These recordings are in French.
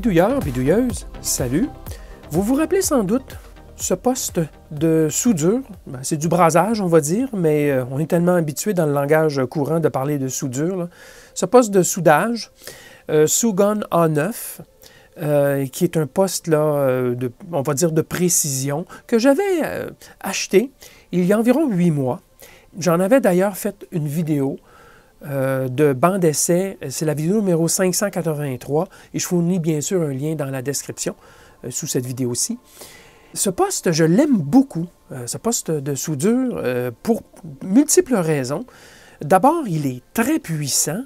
Bidouilleur, bidouilleuse, salut! Vous vous rappelez sans doute ce poste de soudure. C'est du brasage, on va dire, mais on est tellement habitué dans le langage courant de parler de soudure. Là. Ce poste de soudage, Sougon A9, qui est un poste, là, on va dire, de précision, que j'avais acheté il y a environ 8 mois. J'en avais d'ailleurs fait une vidéo de banc d'essai. C'est la vidéo numéro 583 et je fournis bien sûr un lien dans la description sous cette vidéo-ci. Ce poste, je l'aime beaucoup, ce poste de soudure, pour multiples raisons. D'abord, il est très puissant,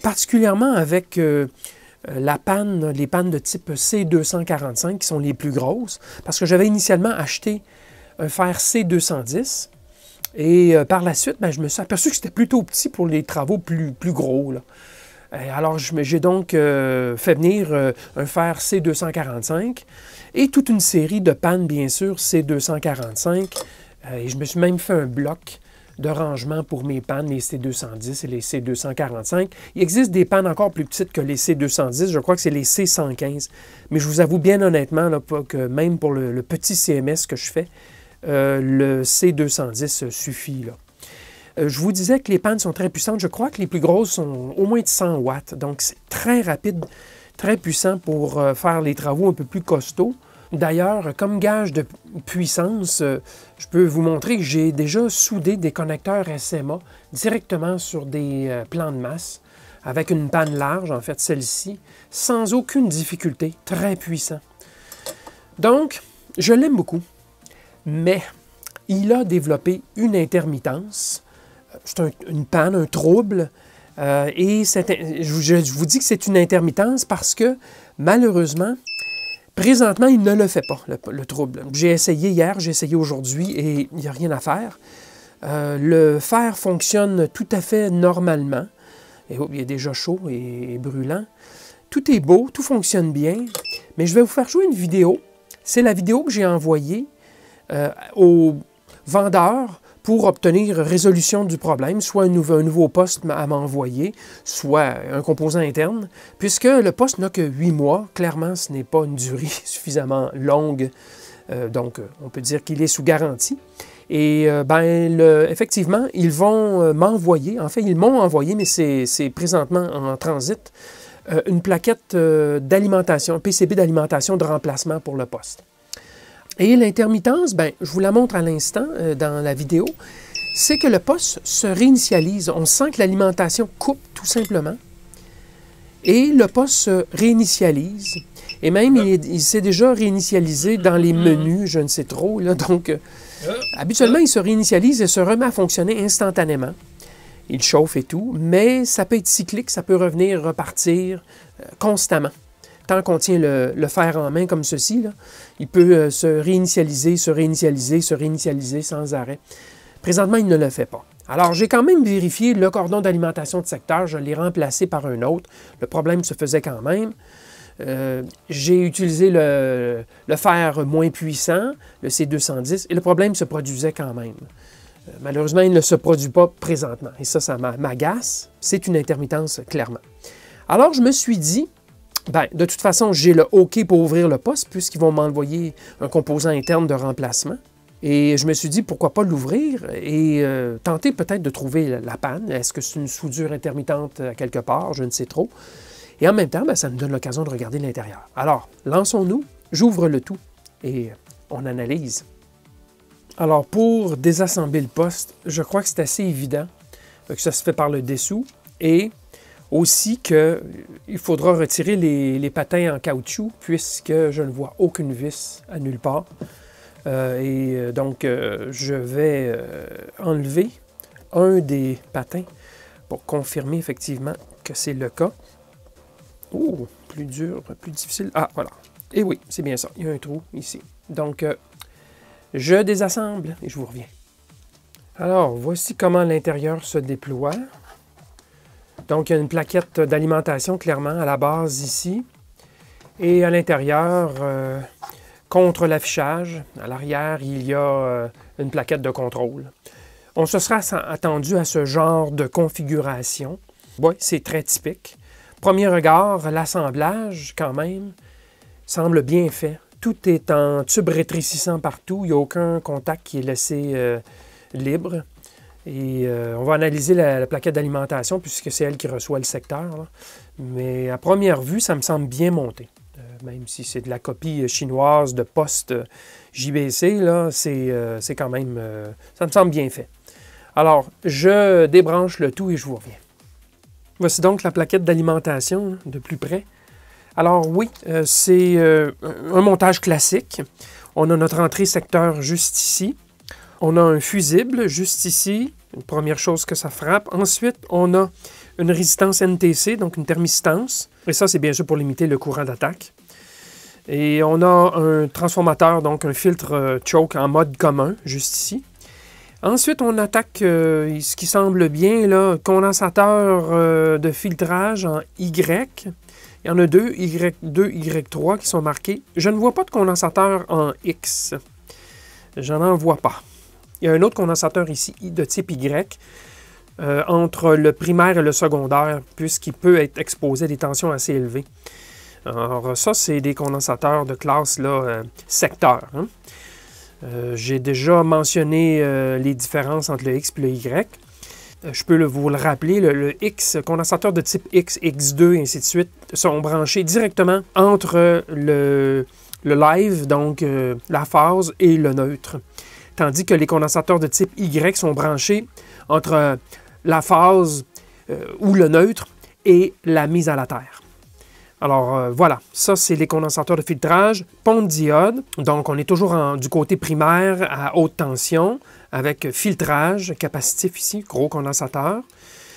particulièrement avec les pannes de type C245 qui sont les plus grosses, parce que j'avais initialement acheté un fer C210 et par la suite, je me suis aperçu que c'était plutôt petit pour les travaux plus gros. Là. Alors, j'ai donc fait venir un fer C245 et toute une série de pannes, bien sûr, C245. Et je me suis même fait un bloc de rangement pour mes pannes, les C210 et les C245. Il existe des pannes encore plus petites que les C210, je crois que c'est les C115. Mais je vous avoue bien honnêtement là, que même pour le petit CMS que je fais, le C210 suffit. Là. Je vous disais que les pannes sont très puissantes. Je crois que les plus grosses sont au moins de 100 watts. Donc, c'est très rapide, très puissant pour faire les travaux un peu plus costauds. D'ailleurs, comme gage de puissance, je peux vous montrer que j'ai déjà soudé des connecteurs SMA directement sur des plans de masse avec une panne large, en fait celle-ci, sans aucune difficulté, très puissant. Donc, je l'aime beaucoup, mais il a développé une intermittence. C'est une panne, un trouble, et je vous dis que c'est une intermittence parce que, malheureusement, présentement, il ne le fait pas, le trouble. J'ai essayé hier, j'ai essayé aujourd'hui, et il n'y a rien à faire. Le fer fonctionne tout à fait normalement. Et il est déjà chaud et brûlant. Tout est beau, tout fonctionne bien, mais je vais vous faire jouer une vidéo. C'est la vidéo que j'ai envoyée au vendeur pour obtenir résolution du problème, soit un nouveau poste à m'envoyer, soit un composant interne, puisque le poste n'a que 8 mois. Clairement, ce n'est pas une durée suffisamment longue, donc on peut dire qu'il est sous garantie. Et effectivement, ils vont m'envoyer, en fait, ils m'ont envoyé, mais c'est présentement en transit, une plaquette d'alimentation, un PCB d'alimentation de remplacement pour le poste. Et l'intermittence, je vous la montre à l'instant dans la vidéo, c'est que le poste se réinitialise. On sent que l'alimentation coupe tout simplement. Et le poste se réinitialise. Et même, il s'est déjà réinitialisé dans les menus, je ne sais trop. Là, donc, habituellement, il se réinitialise et se remet à fonctionner instantanément. Il chauffe et tout, mais ça peut être cyclique, ça peut revenir, repartir constamment. Tant qu'on tient le fer en main comme ceci, là, il peut se réinitialiser, se réinitialiser, se réinitialiser sans arrêt. Présentement, il ne le fait pas. Alors, j'ai quand même vérifié le cordon d'alimentation de secteur. Je l'ai remplacé par un autre. Le problème se faisait quand même. J'ai utilisé le fer moins puissant, le C210, et le problème se produisait quand même. Malheureusement, il ne se produit pas présentement. Et ça m'agace. C'est une intermittence, clairement. Alors, je me suis dit, de toute façon, j'ai le OK pour ouvrir le poste puisqu'ils vont m'envoyer un composant interne de remplacement. Et je me suis dit, pourquoi pas l'ouvrir et tenter peut-être de trouver la panne. Est-ce que c'est une soudure intermittente à quelque part? Je ne sais trop. Et en même temps, ça me donne l'occasion de regarder l'intérieur. Alors, lançons-nous, j'ouvre le tout et on analyse. Alors, pour désassembler le poste, je crois que c'est assez évident que ça se fait par le dessous et aussi qu'il faudra retirer les patins en caoutchouc puisque je ne vois aucune vis à nulle part. Donc, je vais enlever un des patins pour confirmer effectivement que c'est le cas. Oh, plus dur, plus difficile. Ah, voilà. Et oui, c'est bien ça. Il y a un trou ici. Donc, je désassemble et je vous reviens. Alors, voici comment l'intérieur se déploie. Donc, il y a une plaquette d'alimentation, clairement, à la base ici. Et à l'intérieur, contre l'affichage, à l'arrière, il y a une plaquette de contrôle. On se sera attendu à ce genre de configuration. Oui, c'est très typique. Premier regard, l'assemblage, quand même, semble bien fait. Tout est en tube rétrécissant partout. Il n'y a aucun contact qui est laissé libre. Et on va analyser la plaquette d'alimentation puisque c'est elle qui reçoit le secteur, là. Mais à première vue, ça me semble bien monté. Même si c'est de la copie chinoise de poste JBC, là, c'est quand même... ça me semble bien fait. Alors, je débranche le tout et je vous reviens. Voici donc la plaquette d'alimentation de plus près. Alors oui, c'est un montage classique. On a notre entrée secteur juste ici. On a un fusible juste ici, une première chose que ça frappe. Ensuite, on a une résistance NTC, donc une thermistance. Et ça, c'est bien sûr pour limiter le courant d'attaque. Et on a un transformateur, donc un filtre choke en mode commun, juste ici. Ensuite, on attaque ce qui semble bien, là, condensateur de filtrage en Y. Il y en a deux, Y2, Y3 qui sont marqués. Je ne vois pas de condensateur en X. Je n'en vois pas. Il y a un autre condensateur ici de type Y entre le primaire et le secondaire, puisqu'il peut être exposé à des tensions assez élevées. Alors ça, c'est des condensateurs de classe là, secteur. Hein? J'ai déjà mentionné les différences entre le X et le Y. Je peux vous le rappeler, le X, condensateur de type X, X2, et ainsi de suite, sont branchés directement entre le live, donc la phase, et le neutre. Tandis que les condensateurs de type Y sont branchés entre la phase ou le neutre et la mise à la terre. Alors voilà, ça c'est les condensateurs de filtrage, pont de diode. Donc on est toujours du côté primaire à haute tension avec filtrage capacitif ici, gros condensateur.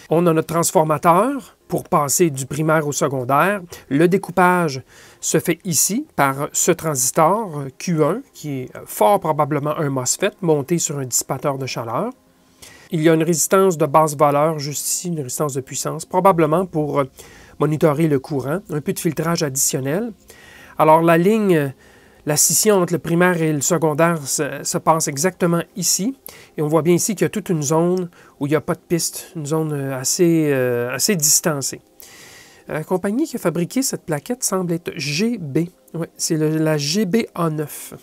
On a notre transformateur pour passer du primaire au secondaire. Le découpage se fait ici par ce transistor Q1 qui est fort probablement un MOSFET monté sur un dissipateur de chaleur. Il y a une résistance de basse valeur juste ici, une résistance de puissance, probablement pour monitorer le courant, un peu de filtrage additionnel. Alors la ligne, la scission entre le primaire et le secondaire se passe exactement ici. Et on voit bien ici qu'il y a toute une zone où il n'y a pas de piste, une zone assez distancée. La compagnie qui a fabriqué cette plaquette semble être GB. Oui, c'est la GB A9.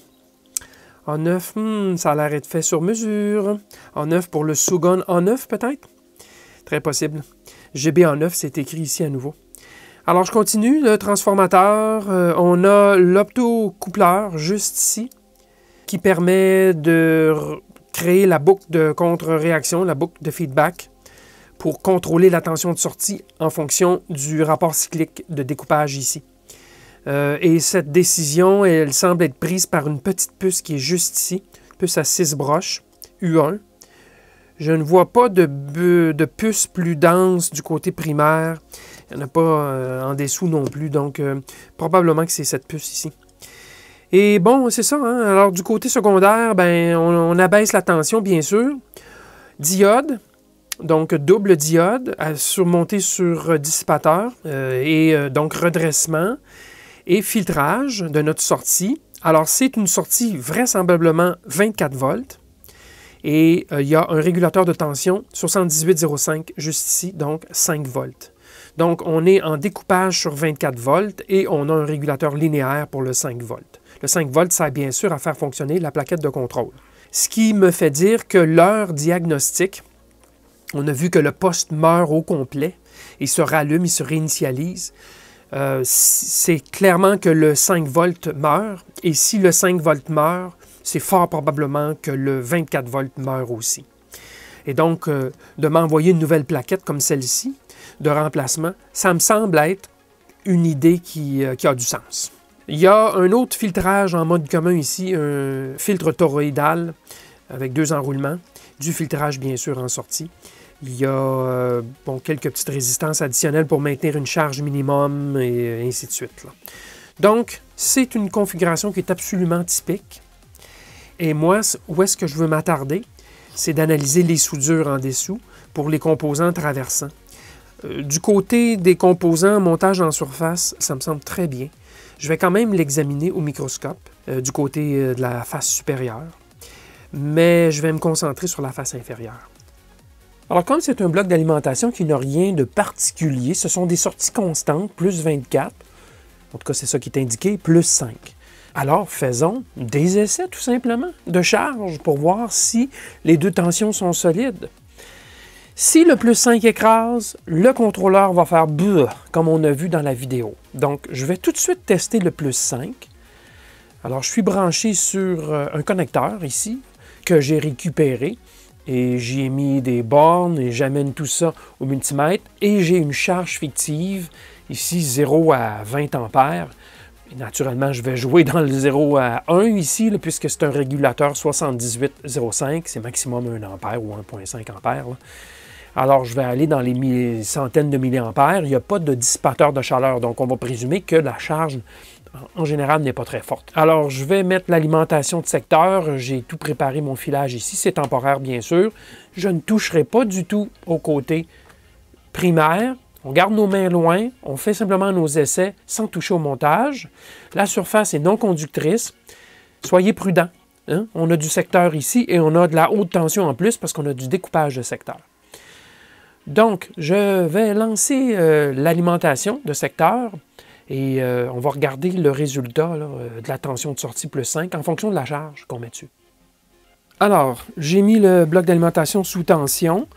A9, ça a l'air d'être fait sur mesure. A9 pour le Sugon A9 peut-être? Très possible. GB A9, c'est écrit ici à nouveau. Alors je continue, le transformateur. On a l'optocoupleur juste ici qui permet de créer la boucle de contre-réaction, la boucle de feedback pour contrôler la tension de sortie en fonction du rapport cyclique de découpage ici. Et cette décision, elle semble être prise par une petite puce qui est juste ici, puce à 6 broches, U1. Je ne vois pas de puce plus dense du côté primaire. Il n'y en a pas en dessous non plus, donc probablement que c'est cette puce ici. Et bon, c'est ça, hein? Alors du côté secondaire, ben, on abaisse la tension, bien sûr. Diode, donc double diode, surmonté sur dissipateur, donc redressement et filtrage de notre sortie. Alors c'est une sortie vraisemblablement 24 volts. Et il y a un régulateur de tension 78,05 juste ici, donc 5 volts. Donc on est en découpage sur 24 volts et on a un régulateur linéaire pour le 5 volts. Le 5 volts sert bien sûr à faire fonctionner la plaquette de contrôle. Ce qui me fait dire que l'heure diagnostique, on a vu que le poste meurt au complet, il se rallume, il se réinitialise. C'est clairement que le 5 volts meurt et si le 5 volts meurt, c'est fort probablement que le 24 volts meurt aussi. Et donc, de m'envoyer une nouvelle plaquette comme celle-ci, de remplacement, ça me semble être une idée qui a du sens. Il y a un autre filtrage en mode commun ici, un filtre toroïdal avec 2 enroulements, du filtrage bien sûr en sortie. Il y a quelques petites résistances additionnelles pour maintenir une charge minimum et ainsi de suite, là. Donc, c'est une configuration qui est absolument typique. Et moi, où est-ce que je veux m'attarder? C'est d'analyser les soudures en dessous pour les composants traversants. Du côté des composants montage en surface, ça me semble très bien. Je vais quand même l'examiner au microscope du côté de la face supérieure, mais je vais me concentrer sur la face inférieure. Alors, comme c'est un bloc d'alimentation qui n'a rien de particulier, ce sont des sorties constantes, plus 24. En tout cas, c'est ça qui est indiqué, plus 5. Alors, faisons des essais, tout simplement, de charge pour voir si les deux tensions sont solides. Si le plus 5 écrase, le contrôleur va faire « bleu », comme on a vu dans la vidéo. Donc, je vais tout de suite tester le plus 5. Alors, je suis branché sur un connecteur ici, que j'ai récupéré. Et j'y ai mis des bornes et j'amène tout ça au multimètre. Et j'ai une charge fictive, ici 0 à 20 ampères. Et naturellement, je vais jouer dans le 0 à 1 ici, là, puisque c'est un régulateur 7805. C'est maximum 1 ampère ou 1,5 ampère. Là. Alors, je vais aller dans les centaines de milliampères. Il n'y a pas de dissipateur de chaleur, donc on va présumer que la charge, en général, n'est pas très forte. Alors, je vais mettre l'alimentation de secteur. J'ai tout préparé, mon filage ici. C'est temporaire, bien sûr. Je ne toucherai pas du tout au côté primaire. On garde nos mains loin. On fait simplement nos essais sans toucher au montage. La surface est non conductrice. Soyez prudents. Hein? On a du secteur ici et on a de la haute tension en plus parce qu'on a du découpage de secteur. Donc, je vais lancer l'alimentation de secteur et on va regarder le résultat là, de la tension de sortie plus 5 en fonction de la charge qu'on met dessus. Alors, j'ai mis le bloc d'alimentation sous tension.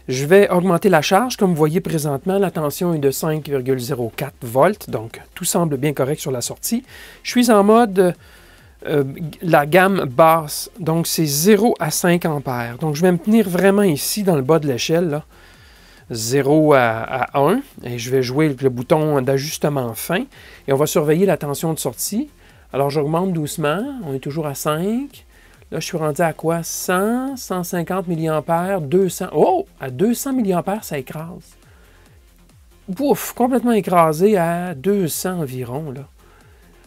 Je vais augmenter la charge. Comme vous voyez présentement, la tension est de 5,04 volts, donc tout semble bien correct sur la sortie. Je suis en mode la gamme basse, donc c'est 0 à 5 ampères. Donc, je vais me tenir vraiment ici dans le bas de l'échelle, là. 0 à 1, et je vais jouer avec le bouton d'ajustement fin, et on va surveiller la tension de sortie. Alors, j'augmente doucement, on est toujours à 5. Là, je suis rendu à quoi? 100, 150 mA, 200. Oh! À 200 mA, ça écrase. Ouf! Complètement écrasé à 200 environ, là.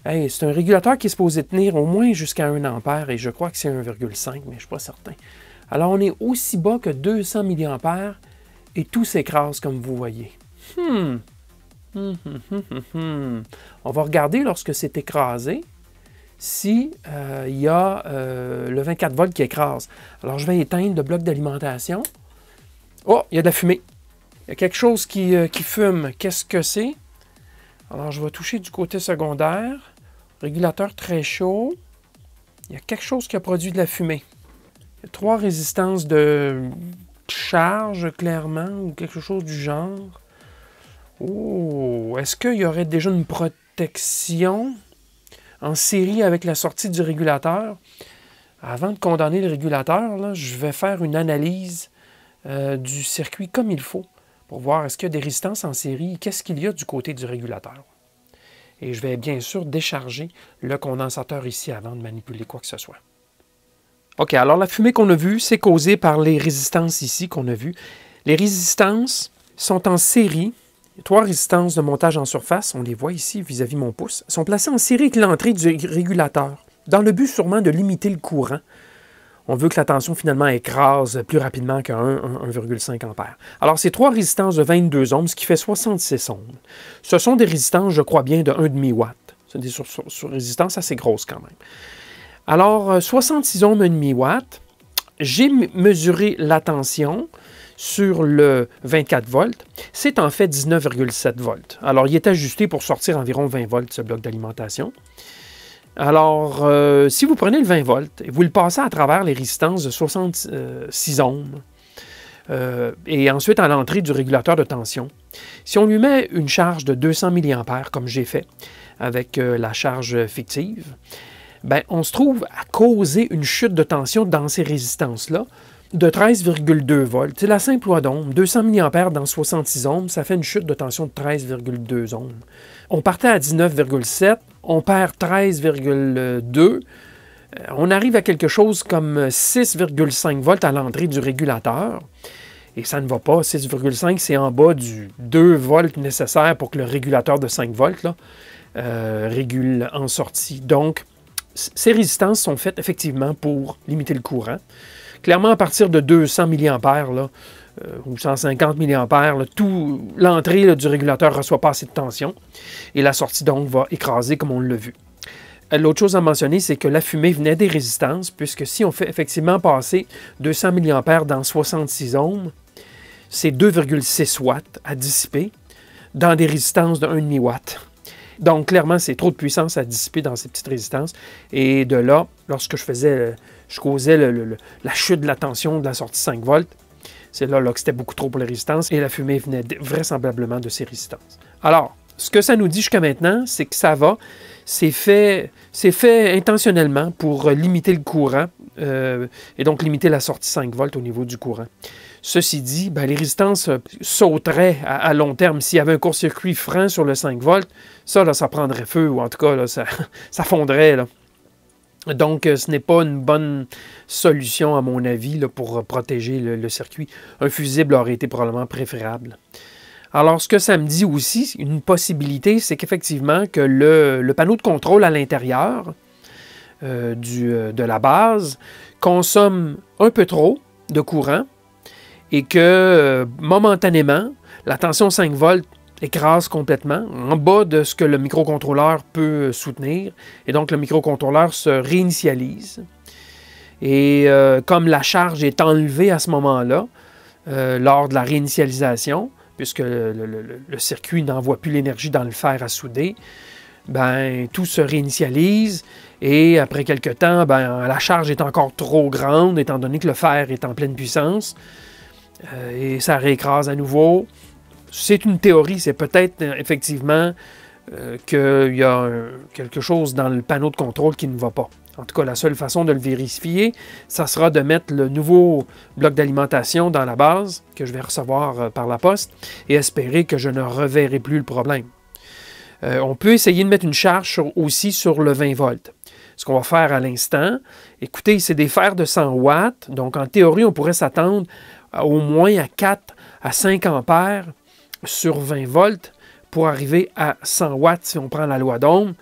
Hey, c'est un régulateur qui est supposé tenir au moins jusqu'à 1 ampère, et je crois que c'est 1,5, mais je ne suis pas certain. Alors, on est aussi bas que 200 mA, et tout s'écrase comme vous voyez. On va regarder lorsque c'est écrasé si il y a le 24 volts qui écrase. Alors, je vais éteindre le bloc d'alimentation. Oh, il y a de la fumée. Il y a quelque chose qui fume. Qu'est-ce que c'est? Alors, je vais toucher du côté secondaire. Régulateur très chaud. Il y a quelque chose qui a produit de la fumée. Il y a 3 résistances de charge, clairement, ou quelque chose du genre. Oh, est-ce qu'il y aurait déjà une protection en série avec la sortie du régulateur? Avant de condamner le régulateur, là, je vais faire une analyse du circuit comme il faut pour voir est-ce qu'il y a des résistances en série, qu'est-ce qu'il y a du côté du régulateur. Et je vais bien sûr décharger le condensateur ici avant de manipuler quoi que ce soit. OK, alors la fumée qu'on a vue, c'est causée par les résistances ici qu'on a vues. Les résistances sont en série. 3 résistances de montage en surface, on les voit ici vis-à-vis mon pouce, sont placées en série avec l'entrée du régulateur, dans le but sûrement de limiter le courant. On veut que la tension finalement écrase plus rapidement que 1,5 ampère. Alors, c'est 3 résistances de 22 ohms, ce qui fait 66 ohms. Ce sont des résistances, je crois bien, de 1,5 watt. C'est des résistances assez grosses quand même. Alors, 66 ohms, 1,5 watt. J'ai mesuré la tension sur le 24 volts. C'est en fait 19,7 volts. Alors, il est ajusté pour sortir environ 20 volts, ce bloc d'alimentation. Alors, si vous prenez le 20 volts et vous le passez à travers les résistances de 66 ohms et ensuite à l'entrée du régulateur de tension, si on lui met une charge de 200 mA, comme j'ai fait avec la charge fictive, ben, on se trouve à causer une chute de tension dans ces résistances-là de 13,2 volts. C'est la simple loi d'Ohm. 200 mA dans 66 ohms, ça fait une chute de tension de 13,2 ohms. On partait à 19,7, on perd 13,2. On arrive à quelque chose comme 6,5 volts à l'entrée du régulateur. Et ça ne va pas. 6,5, c'est en bas du 2 volts nécessaire pour que le régulateur de 5 volts là, régule en sortie. Donc, ces résistances sont faites effectivement pour limiter le courant. Clairement, à partir de 200 mA là, ou 150 mA, l'entrée du régulateur ne reçoit pas assez de tension et la sortie donc va écraser comme on l'a vu. L'autre chose à mentionner, c'est que la fumée venait des résistances, puisque si on fait effectivement passer 200 mA dans 66 ohms, c'est 2,6 watts à dissiper dans des résistances de 1,5 watt. Donc, clairement, c'est trop de puissance à dissiper dans ces petites résistances. Et de là, lorsque je causais la chute de la tension de la sortie 5 volts, c'est là que c'était beaucoup trop pour les résistances et la fumée venait vraisemblablement de ces résistances. Alors, ce que ça nous dit jusqu'à maintenant, c'est que ça va. C'est fait intentionnellement pour limiter le courant et donc limiter la sortie 5 volts au niveau du courant. Ceci dit, les résistances sauteraient à long terme. S'il y avait un court-circuit franc sur le 5 volts, ça prendrait feu, ou en tout cas, là, ça fondrait. Là. Donc, ce n'est pas une bonne solution, à mon avis, là, pour protéger le circuit. Un fusible aurait été probablement préférable. Alors, ce que ça me dit aussi, une possibilité, c'est qu'effectivement, que le panneau de contrôle à l'intérieur de la base consomme un peu trop de courant et que, momentanément, la tension 5 volts écrase complètement en bas de ce que le microcontrôleur peut soutenir. Et donc, le microcontrôleur se réinitialise. Et comme la charge est enlevée à ce moment-là, lors de la réinitialisation, puisque le circuit n'envoie plus l'énergie dans le fer à souder, tout se réinitialise et après quelque temps, la charge est encore trop grande étant donné que le fer est en pleine puissance et ça réécrase à nouveau. C'est une théorie, c'est peut-être effectivement qu'il y a quelque chose dans le panneau de contrôle qui ne va pas. En tout cas, la seule façon de le vérifier, ça sera de mettre le nouveau bloc d'alimentation dans la base que je vais recevoir par la poste et espérer que je ne reverrai plus le problème. On peut essayer de mettre une charge aussi sur le 20 volts. Ce qu'on va faire à l'instant, écoutez, c'est des fers de 100 watts, donc en théorie, on pourrait s'attendre au moins à 4 à 5 ampères sur 20 volts pour arriver à 100 watts si on prend la loi d'Ohm,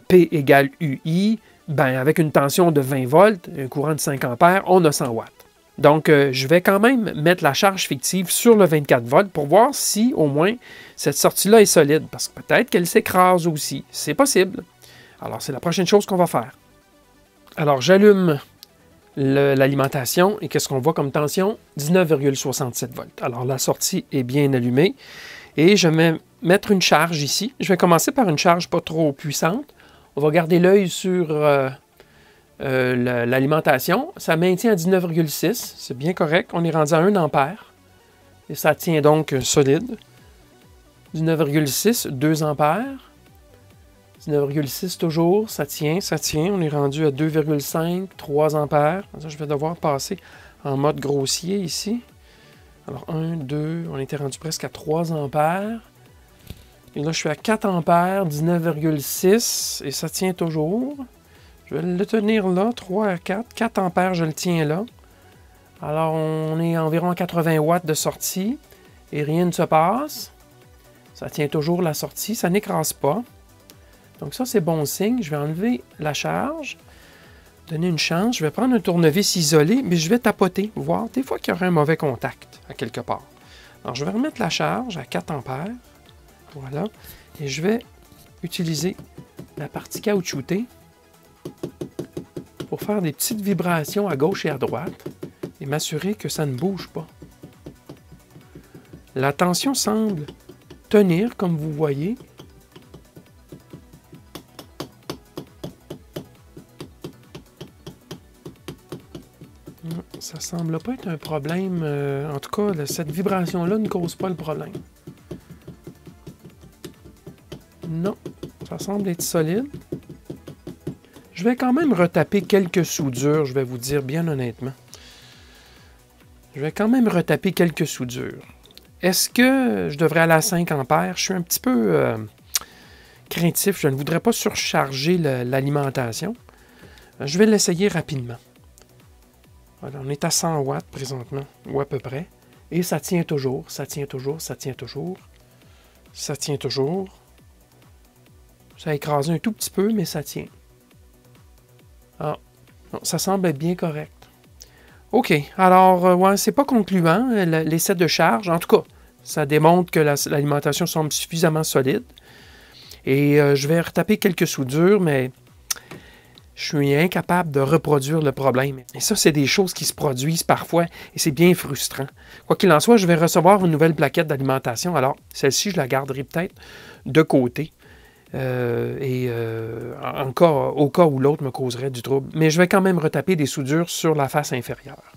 P égale UI. Avec une tension de 20 volts, un courant de 5 ampères, on a 100 watts. Donc, je vais quand même mettre la charge fictive sur le 24 volts pour voir si, au moins, cette sortie-là est solide. Parce que peut-être qu'elle s'écrase aussi. C'est possible. Alors, c'est la prochaine chose qu'on va faire. Alors, j'allume l'alimentation et qu'est-ce qu'on voit comme tension? 19,67 volts. Alors, la sortie est bien allumée. Et je vais mettre une charge ici. Je vais commencer par une charge pas trop puissante. On va garder l'œil sur l'alimentation. Ça maintient à 19,6. C'est bien correct. On est rendu à 1 ampère. Et ça tient donc solide. 19,6, 2 ampères. 19,6 toujours. Ça tient, ça tient. On est rendu à 2,5, 3 ampères. Je vais devoir passer en mode grossier ici. Alors 1, 2, on était rendu presque à 3 ampères. Et là, je suis à 4 ampères, 19,6, et ça tient toujours. Je vais le tenir là, 3 à 4. 4 ampères, je le tiens là. Alors, on est environ à 80 watts de sortie, et rien ne se passe. Ça tient toujours la sortie, ça n'écrase pas. Donc ça, c'est bon signe. Je vais enlever la charge, donner une chance. Je vais prendre un tournevis isolé, mais je vais tapoter, voir des fois qu'il y aurait un mauvais contact à quelque part. Alors, je vais remettre la charge à 4 ampères. Voilà. Et je vais utiliser la partie caoutchoutée pour faire des petites vibrations à gauche et à droite et m'assurer que ça ne bouge pas. La tension semble tenir, comme vous voyez. Ça ne semble pas être un problème. En tout cas, cette vibration-là ne cause pas le problème. Non, ça semble être solide. Je vais quand même retaper quelques soudures, je vais vous dire bien honnêtement. Je vais quand même retaper quelques soudures. Est-ce que je devrais aller à 5 ampères? Je suis un petit peu craintif, je ne voudrais pas surcharger l'alimentation. Je vais l'essayer rapidement. Voilà, on est à 100 watts présentement, ou à peu près. Et ça tient toujours, ça tient toujours, ça tient toujours. Ça tient toujours. Ça a écrasé un tout petit peu, mais ça tient. Ah, non, ça semble être bien correct. OK, alors, ouais, c'est pas concluant, l'essai de charge. En tout cas, ça démontre que l'alimentation semble suffisamment solide. Et je vais retaper quelques soudures, mais je suis incapable de reproduire le problème. Et ça, c'est des choses qui se produisent parfois et c'est bien frustrant. Quoi qu'il en soit, je vais recevoir une nouvelle plaquette d'alimentation. Alors, celle-ci, je la garderai peut-être de côté. Au cas où l'autre me causerait du trouble. Mais je vais quand même retaper des soudures sur la face inférieure.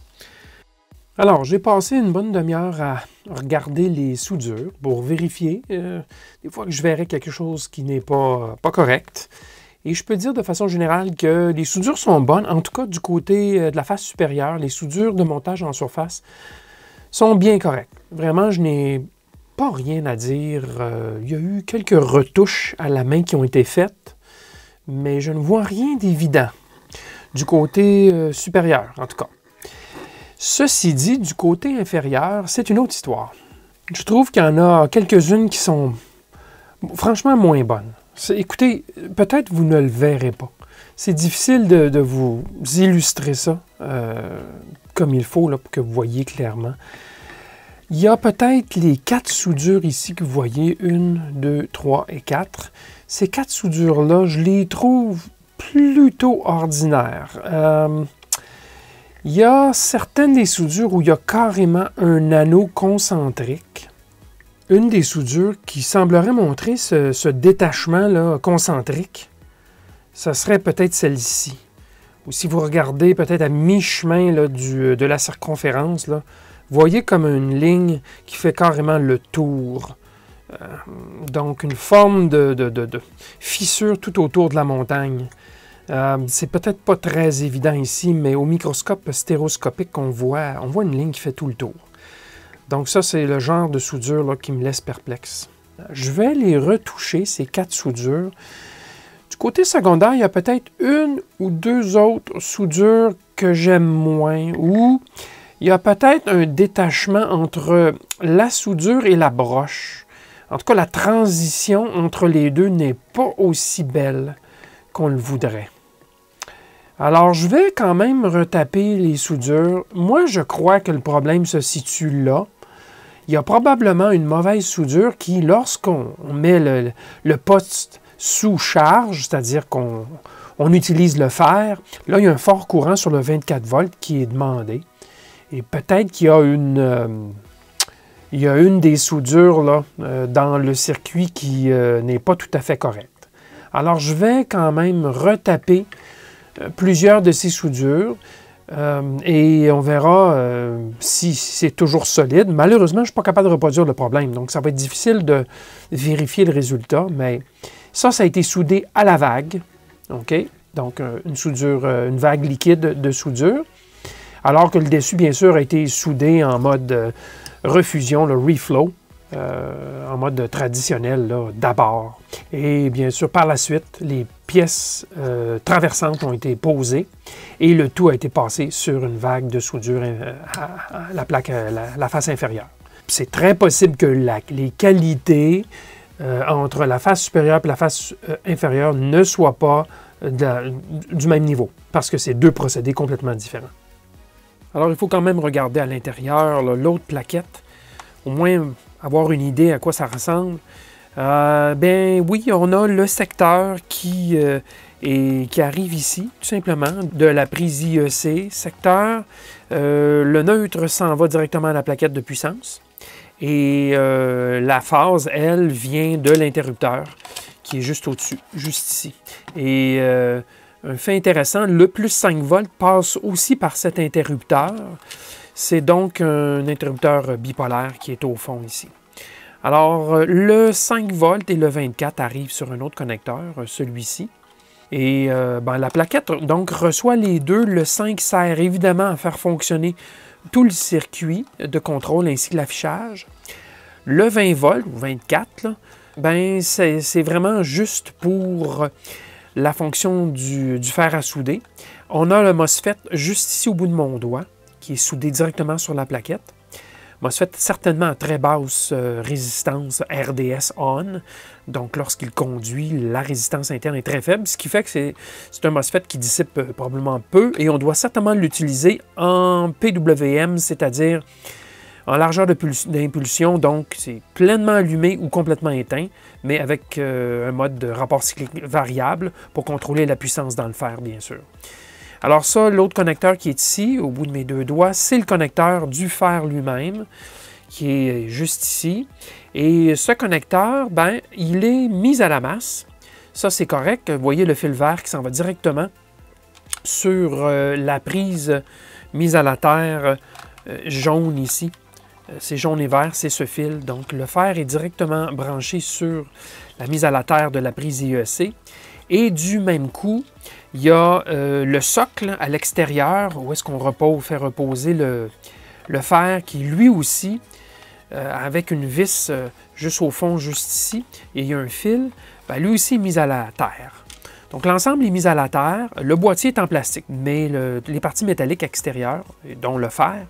Alors, j'ai passé une bonne demi-heure à regarder les soudures pour vérifier des fois que je verrais quelque chose qui n'est pas correct. Et je peux dire de façon générale que les soudures sont bonnes, en tout cas du côté de la face supérieure. Les soudures de montage en surface sont bien correctes. Vraiment, je n'ai pas rien à dire. Il y a eu quelques retouches à la main qui ont été faites, mais je ne vois rien d'évident du côté supérieur, en tout cas. Ceci dit, du côté inférieur, c'est une autre histoire. Je trouve qu'il y en a quelques-unes qui sont franchement moins bonnes. Écoutez, peut-être vous ne le verrez pas. C'est difficile de vous illustrer ça comme il faut là, pour que vous voyez clairement. Il y a peut-être les 4 soudures ici que vous voyez, 1, 2, 3 et 4. Ces 4 soudures-là, je les trouve plutôt ordinaires. Il y a certaines des soudures où il y a carrément un anneau concentrique. Une des soudures qui semblerait montrer ce détachement-là concentrique, ce serait peut-être celle-ci. Ou si vous regardez peut-être à mi-chemin de la circonférence, là, vous voyez comme une ligne qui fait carrément le tour. Donc une forme de fissure tout autour de la montagne. C'est peut-être pas très évident ici, mais au microscope stéréoscopique, on voit une ligne qui fait tout le tour. Donc ça, c'est le genre de soudure là, qui me laisse perplexe. Je vais les retoucher, ces 4 soudures. Du côté secondaire, il y a peut-être 1 ou 2 autres soudures que j'aime moins, ou il y a peut-être un détachement entre la soudure et la broche. En tout cas, la transition entre les deux n'est pas aussi belle qu'on le voudrait. Alors, je vais quand même retaper les soudures. Moi, je crois que le problème se situe là. Il y a probablement une mauvaise soudure qui, lorsqu'on met le poste sous charge, c'est-à-dire qu'on utilise le fer, là, il y a un fort courant sur le 24 volts qui est demandé. Et peut-être qu'il y a une des soudures là, dans le circuit qui n'est pas tout à fait correcte. Alors, je vais quand même retaper plusieurs de ces soudures et on verra si c'est toujours solide. Malheureusement, je ne suis pas capable de reproduire le problème, donc ça va être difficile de vérifier le résultat, mais ça a été soudé à la vague, OK? Donc une vague liquide de soudure, alors que le dessus, bien sûr, a été soudé en mode refusion, le reflow, en mode traditionnel d'abord. Et bien sûr, par la suite, les pièces traversantes ont été posées et le tout a été passé sur une vague de soudure à la face inférieure. C'est très possible que les qualités entre la face supérieure et la face inférieure ne soient pas du même niveau, parce que c'est 2 procédés complètement différents. Alors, il faut quand même regarder à l'intérieur l'autre plaquette, au moins avoir une idée à quoi ça ressemble. Ben oui, on a le secteur qui arrive ici, tout simplement, de la prise IEC secteur. Le neutre s'en va directement à la plaquette de puissance. Et la phase, elle, vient de l'interrupteur, qui est juste au-dessus, juste ici. Et un fait intéressant, le plus 5 volts passe aussi par cet interrupteur. C'est donc un interrupteur bipolaire qui est au fond ici. Alors, le 5 volts et le 24 arrivent sur un autre connecteur, celui-ci. Et la plaquette donc reçoit les deux. Le 5 sert évidemment à faire fonctionner tout le circuit de contrôle ainsi que l'affichage. Le 20 volts, ou 24, là, c'est vraiment juste pour la fonction du fer à souder. On a le MOSFET juste ici au bout de mon doigt, qui est soudé directement sur la plaquette. MOSFET certainement à très basse résistance RDS on. Donc, lorsqu'il conduit, la résistance interne est très faible, ce qui fait que c'est un MOSFET qui dissipe probablement peu et on doit certainement l'utiliser en PWM, c'est-à-dire En largeur d'impulsion, donc c'est pleinement allumé ou complètement éteint, mais avec un mode de rapport cyclique variable pour contrôler la puissance dans le fer, bien sûr. Alors ça, l'autre connecteur qui est ici, au bout de mes deux doigts, c'est le connecteur du fer lui-même, qui est juste ici. Et ce connecteur, ben, il est mis à la masse. Ça, c'est correct. Vous voyez le fil vert qui s'en va directement sur la prise mise à la terre jaune ici. C'est jaune et vert, c'est ce fil. Donc, le fer est directement branché sur la mise à la terre de la prise IEC. Et du même coup, il y a le socle à l'extérieur, où est-ce qu'on fait reposer le fer, qui lui aussi, avec une vis juste au fond, juste ici, et il y a un fil, ben, lui aussi est mis à la terre. Donc, l'ensemble est mis à la terre. Le boîtier est en plastique, mais les parties métalliques extérieures, dont le fer,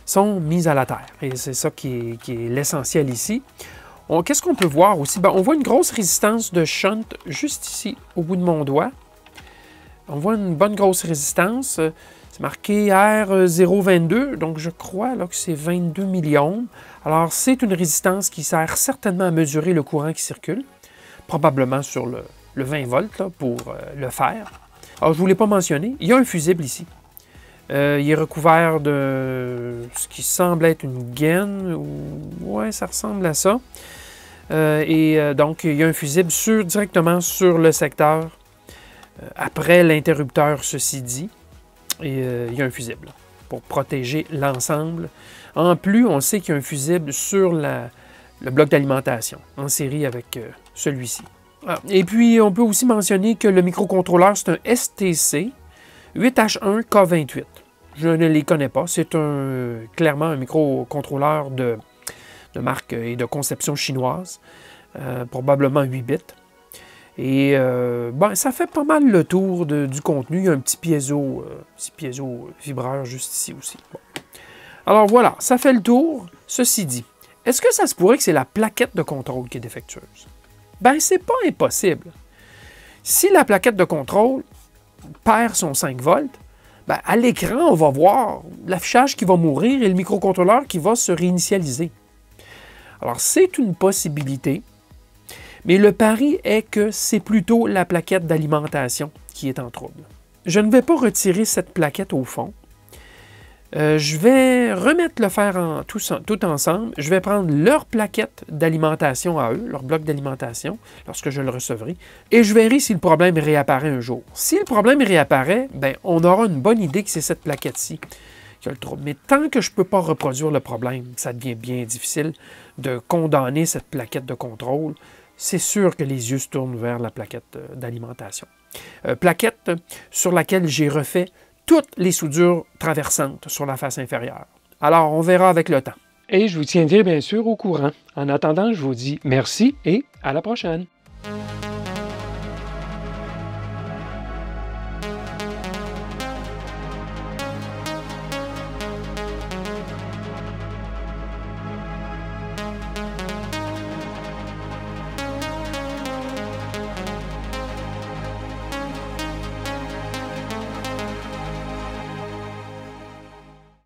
sont mises à la terre. Et c'est ça qui est l'essentiel ici. Qu'est-ce qu'on peut voir aussi? Ben, on voit une grosse résistance de shunt juste ici, au bout de mon doigt. On voit une bonne grosse résistance. C'est marqué R022, donc je crois là, que c'est 22 milliohms. Alors, c'est une résistance qui sert certainement à mesurer le courant qui circule, probablement sur le 20 volts là, pour le fer. Alors, je ne vous l'ai pas mentionné, il y a un fusible ici. Il est recouvert de ce qui semble être une gaine. Ouais, ça ressemble à ça. Donc, il y a un fusible directement sur le secteur après l'interrupteur, ceci dit. Et il y a un fusible pour protéger l'ensemble. En plus, on sait qu'il y a un fusible sur le bloc d'alimentation, en série avec celui-ci. Et puis, on peut aussi mentionner que le microcontrôleur, c'est un STC 8H1K28. Je ne les connais pas. C'est clairement un microcontrôleur de marque et de conception chinoise, probablement 8 bits. Et ben, ça fait pas mal le tour du contenu. Il y a un petit piézo vibreur juste ici aussi. Bon. Alors voilà, ça fait le tour. Ceci dit, est-ce que ça se pourrait que c'est la plaquette de contrôle qui est défectueuse? Ben, c'est pas impossible. Si la plaquette de contrôle perd son 5 volts, ben, à l'écran, on va voir l'affichage qui va mourir et le microcontrôleur qui va se réinitialiser. Alors, c'est une possibilité, mais le pari est que c'est plutôt la plaquette d'alimentation qui est en trouble. Je ne vais pas retirer cette plaquette au fond. Je vais remettre le fer tout ensemble. Je vais prendre leur plaquette d'alimentation à eux, leur bloc d'alimentation, lorsque je le recevrai, et je verrai si le problème réapparaît un jour. Si le problème réapparaît, ben, on aura une bonne idée que c'est cette plaquette-ci qui a le trouble. Mais tant que je ne peux pas reproduire le problème, ça devient bien difficile de condamner cette plaquette de contrôle. C'est sûr que les yeux se tournent vers la plaquette d'alimentation. Plaquette sur laquelle j'ai refait toutes les soudures traversantes sur la face inférieure. Alors, on verra avec le temps. Et je vous tiendrai bien sûr au courant. En attendant, je vous dis merci et à la prochaine.